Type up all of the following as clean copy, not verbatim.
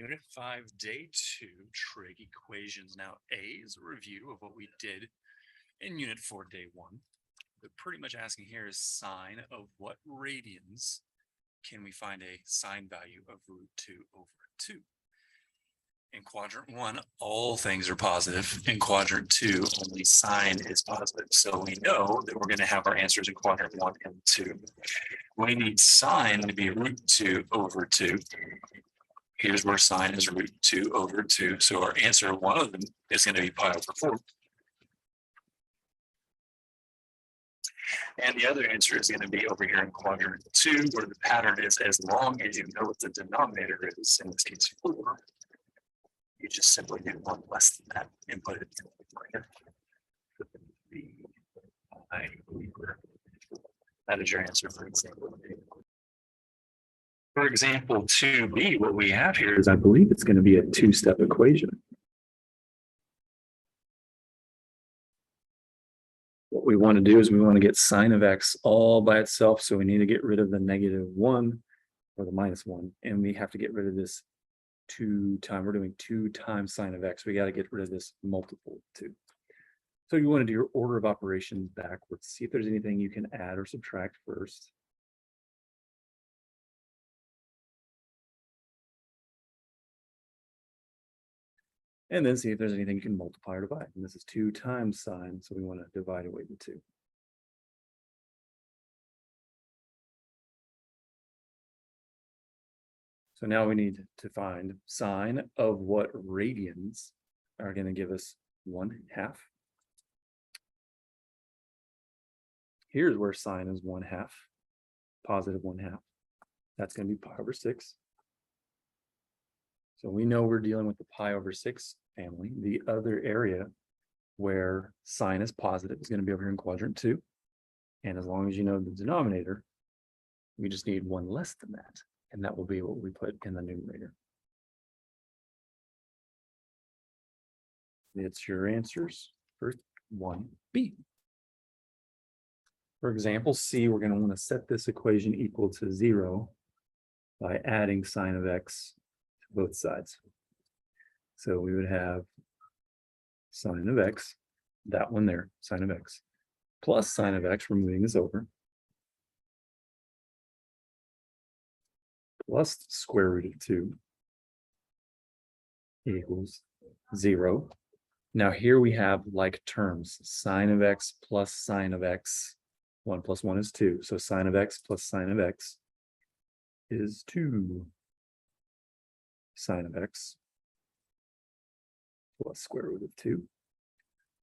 Unit 5, Day 2, trig equations. Now, A is a review of what we did in Unit 4, Day 1. They're pretty much asking here is sine of what radians can we find a sine value of root 2 over 2? In quadrant 1, all things are positive. In quadrant 2, only sine is positive. So we know that we're going to have our answers in quadrant 1 and 2. We need sine to be root 2 over 2. Here's where sine is root 2 over 2. So our answer, one of them, is going to be pi over 4. And the other answer is going to be over here in quadrant 2, where the pattern is as long as you know what the denominator is, in this case 4, you just simply do one less than that and put it in the numerator. That is your answer for example. For example, 2b, what we have here is, I believe it's going to be a two-step equation. What we want to do is we want to get sine of x all by itself. So we need to get rid of the -1 or the -1. And we have to get rid of this 2 times. We're doing 2 times sine of x. We got to get rid of this multiple 2. So you want to do your order of operations backwards. See if there's anything you can add or subtract first. And then see if there's anything you can multiply or divide. And this is 2 times sine, so we want to divide away the 2. So now we need to find sine of what radians are going to give us 1/2. Here's where sine is 1/2, positive 1/2. That's going to be pi over 6. So we know we're dealing with the pi over 6 family. The other area where sine is positive is going to be over here in quadrant 2. And as long as you know the denominator, we just need one less than that. And that will be what we put in the numerator. It's your answers for 1b. For example, C, we're going to want to set this equation equal to 0 by adding sine of x to both sides. So we would have sine of x, that one there, sine of x, plus sine of x, we're moving this over, plus the square root of 2 equals 0. Now here we have like terms, sine of x plus sine of x. 1 plus 1 is 2. So sine of x plus sine of x is 2 sine of x plus square root of 2.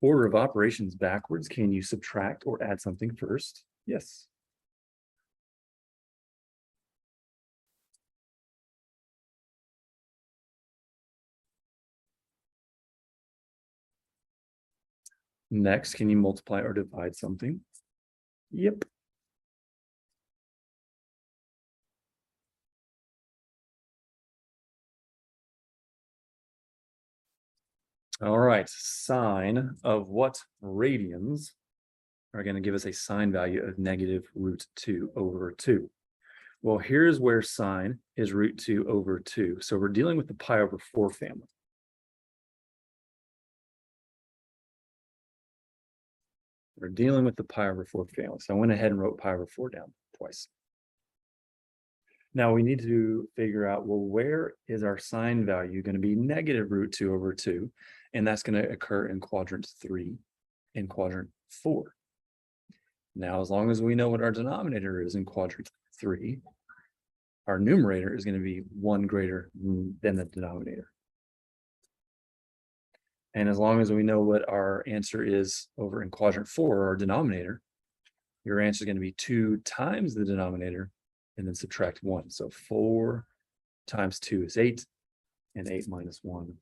Order of operations backwards. Can you subtract or add something first? Yes. Next, can you multiply or divide something? Yep. All right, sine of what radians are going to give us a sine value of negative root 2 over 2. Well, here's where sine is root 2 over 2. So we're dealing with the pi over 4 family. We're dealing with the pi over 4 family. So I went ahead and wrote pi over 4 down twice. Now we need to figure out, well, where is our sine value going to be negative root 2 over 2? And that's going to occur in quadrant 3 and quadrant 4. Now, as long as we know what our denominator is in quadrant 3, our numerator is going to be 1 greater than the denominator. And as long as we know what our answer is over in quadrant 4, our denominator, your answer is going to be 2 times the denominator and then subtract 1. So 4 times 2 is 8, and 8 minus 1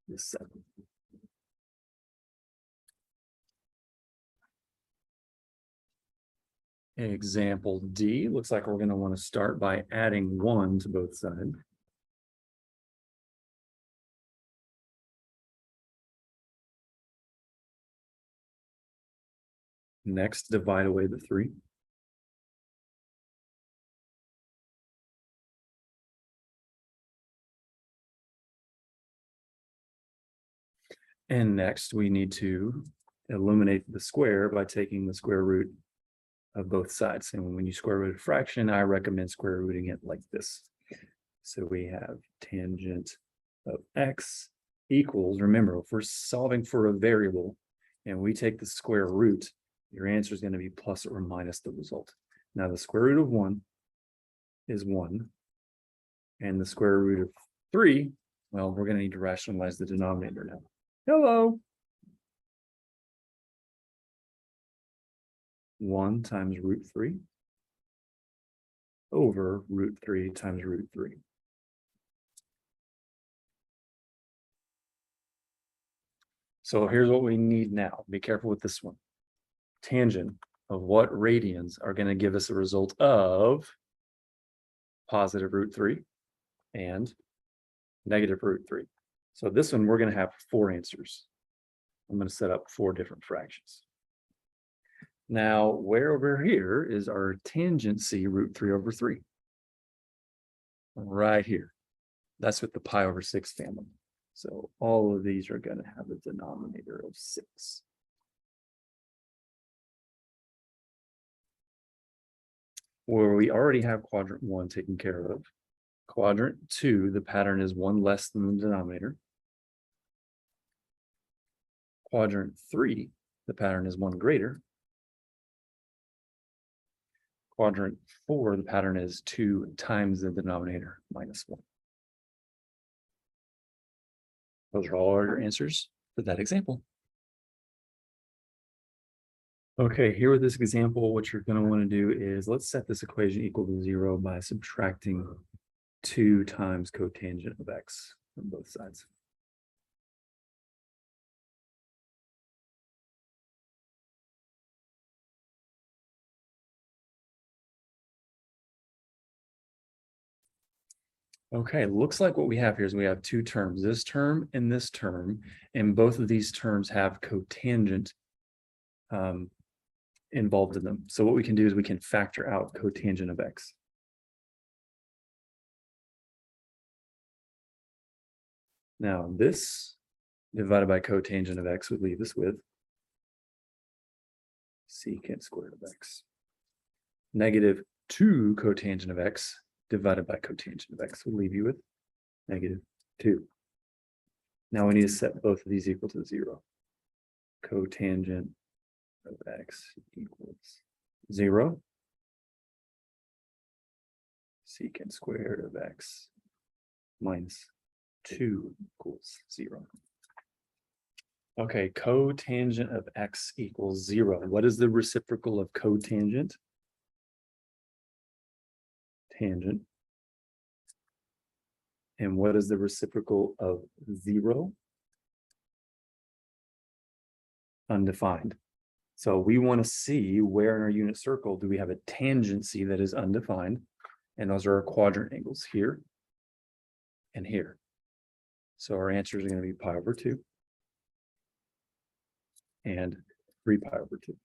is 7. Example D, looks like we're going to want to start by adding 1 to both sides. Next, divide away the 3. And next we need to eliminate the square by taking the square root of both sides. And when you square root a fraction, I recommend square rooting it like this. So we have tangent of x equals, remember, if we're solving for a variable and we take the square root, your answer is going to be plus or minus the result. Now the square root of 1 is 1. And the square root of 3, well, we're going to need to rationalize the denominator now. Hello. 1 times root 3 over root 3 times root 3. So here's what we need now. Be careful with this one. Tangent of what radians are going to give us a result of positive root 3 and negative root 3. So this one, we're going to have 4 answers. I'm going to set up 4 different fractions. Now, where over here is our tangency root 3 over 3? Right here. That's with the pi over 6 family. So all of these are going to have a denominator of 6. Where we already have quadrant 1 taken care of. Quadrant 2, the pattern is 1 less than the denominator. Quadrant 3, the pattern is 1 greater. Quadrant 4, the pattern is 2 times the denominator minus 1. Those are all our answers for that example. Okay, here with this example, what you're going to want to do is let's set this equation equal to 0 by subtracting 2 times cotangent of x from both sides. Okay, looks like what we have here is we have 2 terms, this term, and both of these terms have cotangent involved in them. So what we can do is we can factor out cotangent of x. Now this divided by cotangent of x would leave us with secant squared of x. Negative 2 cotangent of x divided by cotangent of x will leave you with negative 2. Now we need to set both of these equal to 0. Cotangent of x equals 0. Secant squared of x minus 2 equals 0. Okay, cotangent of x equals 0. What is the reciprocal of cotangent? Tangent. And what is the reciprocal of 0? Undefined. So we want to see where in our unit circle do we have a tangency that is undefined. And those are our quadrant angles here and here. So our answers are going to be pi over 2 and 3 pi over 2.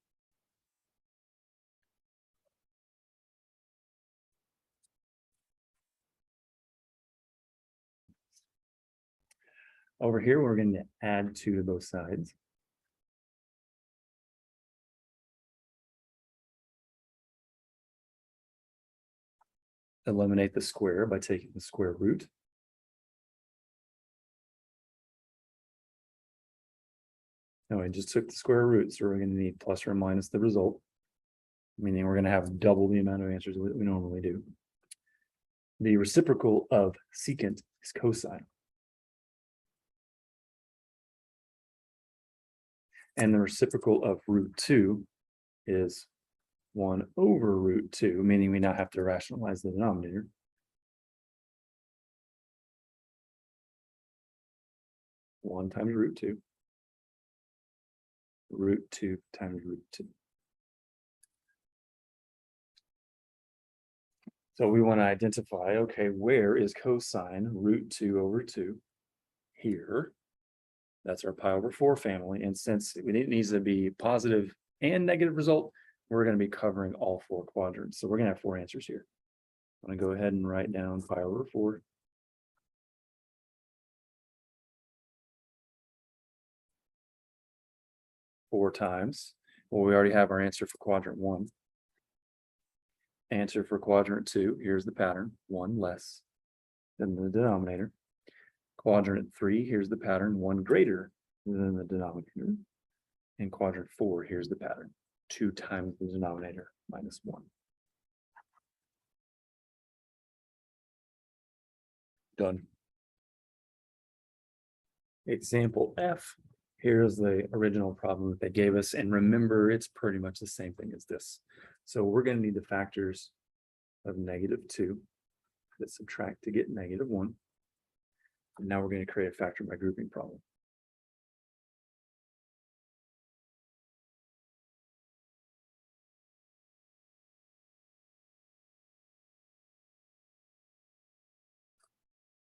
Over here, we're going to add 2 to both sides. Eliminate the square by taking the square root. No, I just took the square root, so we're going to need plus or minus the result, meaning we're going to have double the amount of answers that we normally do. The reciprocal of secant is cosine. And the reciprocal of root 2 is 1 over root 2, meaning we now have to rationalize the denominator. One times root 2. Root 2 times root 2. So we want to identify, okay, where is cosine root 2 over 2? Here. That's our pi over 4 family. And since it needs to be positive and negative result, we're going to be covering all 4 quadrants. So we're going to have 4 answers here. I'm going to go ahead and write down pi over 4. 4 times. Well, we already have our answer for quadrant 1. Answer for quadrant 2, here's the pattern, 1 less than the denominator. Quadrant 3, here's the pattern, 1 greater than the denominator. In quadrant 4, here's the pattern, 2 times the denominator minus 1. Done. Example F, here's the original problem that they gave us, and remember, it's pretty much the same thing as this. So we're going to need the factors of -2 that subtract to get -1. And now we're going to create a factor by grouping problem.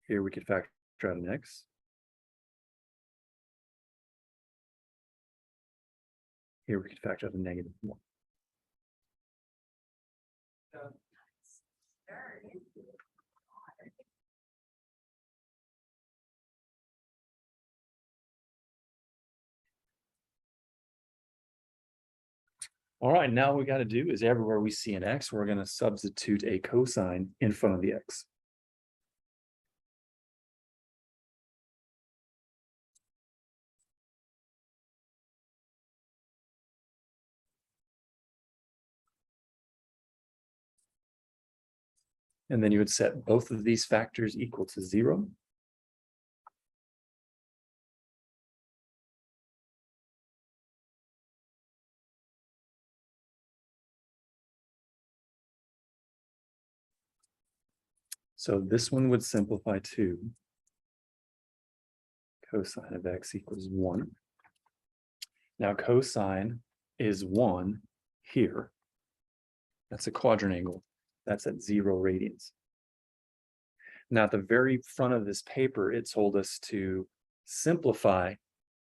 Here we could factor out an x. Here we could factor out a -1. All right, now what we got to do is everywhere we see an x, we're going to substitute a cosine in front of the x. And then you would set both of these factors equal to 0. So this one would simplify to cosine of x equals 1. Now cosine is 1 here. That's a quadrant angle. That's at 0 radians. Now at the very front of this paper, it told us to simplify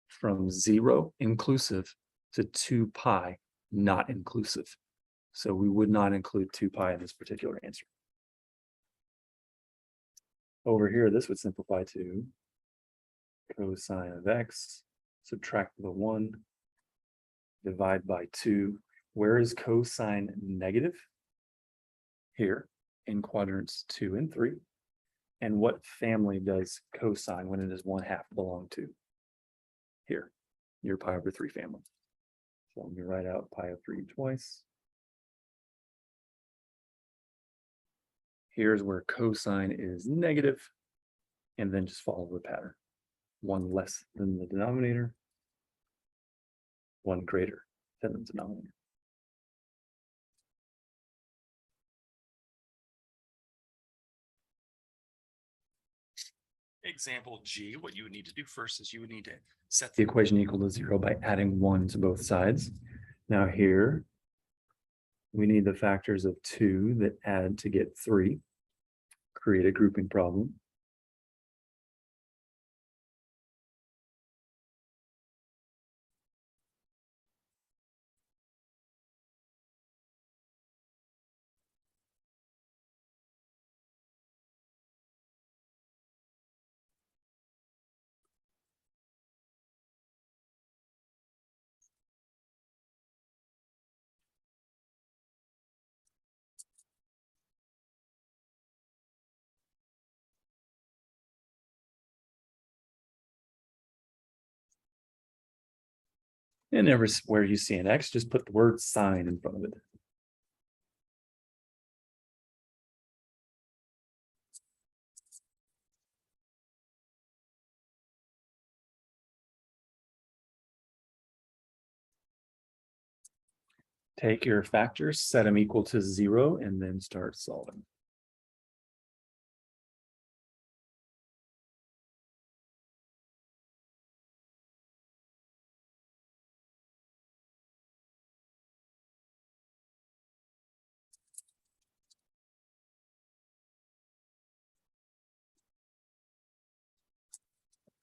from 0 inclusive to 2 pi not inclusive. So we would not include 2 pi in this particular answer. Over here, this would simplify to cosine of x, subtract the 1, divide by 2. Where is cosine negative? Here in quadrants 2 and 3. And what family does cosine when it is 1/2 belong to? Here, your pi over 3 family. So let me write out pi over 3 twice. Here's where cosine is negative, and then just follow the pattern. 1 less than the denominator, 1 greater than the denominator. Example G, what you would need to do first is you would need to set The equation equal to 0 by adding 1 to both sides. Now here, we need the factors of 2 that add to get 3. Create a grouping problem. And everywhere you see an x, just put the word sine in front of it. Take your factors, set them equal to 0, and then start solving.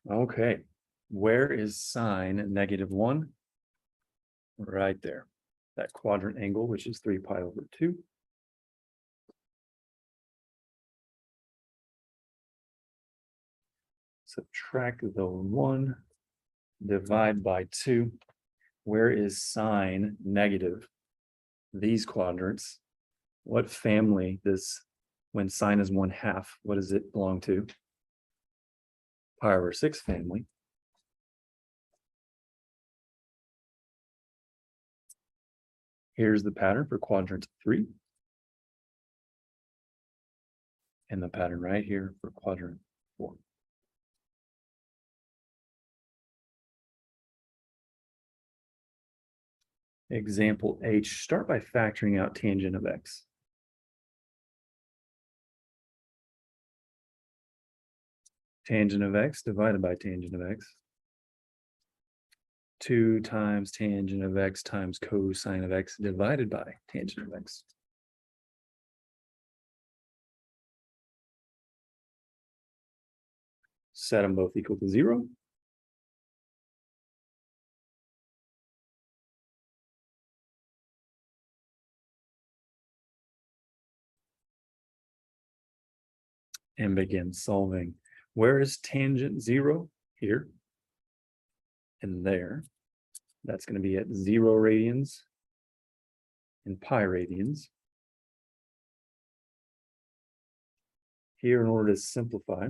Okay, where is sine -1? Right there, that quadrant angle, which is 3 pi over 2. Subtract the 1, divide by 2. where is sine negative? These quadrants, what family does, when sine is 1/2, what does it belong to? Pi/6 family. Here's the pattern for quadrant 3. And the pattern right here for quadrant 4. Example H, start by factoring out tangent of x. Tangent of x divided by tangent of x. 2 times tangent of x times cosine of x divided by tangent of x. Set them both equal to 0. And begin solving. Where is tangent 0? Here. And there. That's going to be at 0 radians and pi radians. Here, in order to simplify,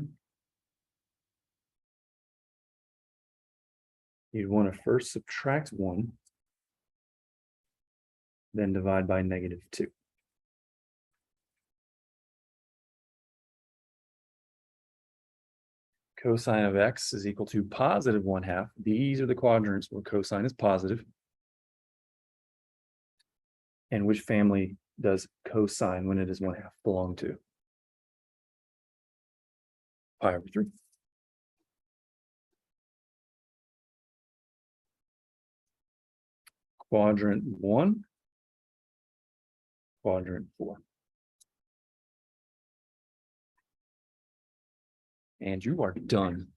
you'd want to first subtract 1, then divide by -2. Cosine of x is equal to +1/2. These are the quadrants where cosine is positive. And which family does cosine when it is 1/2 belong to? Pi/3. Quadrant 1, quadrant 4. And you are done.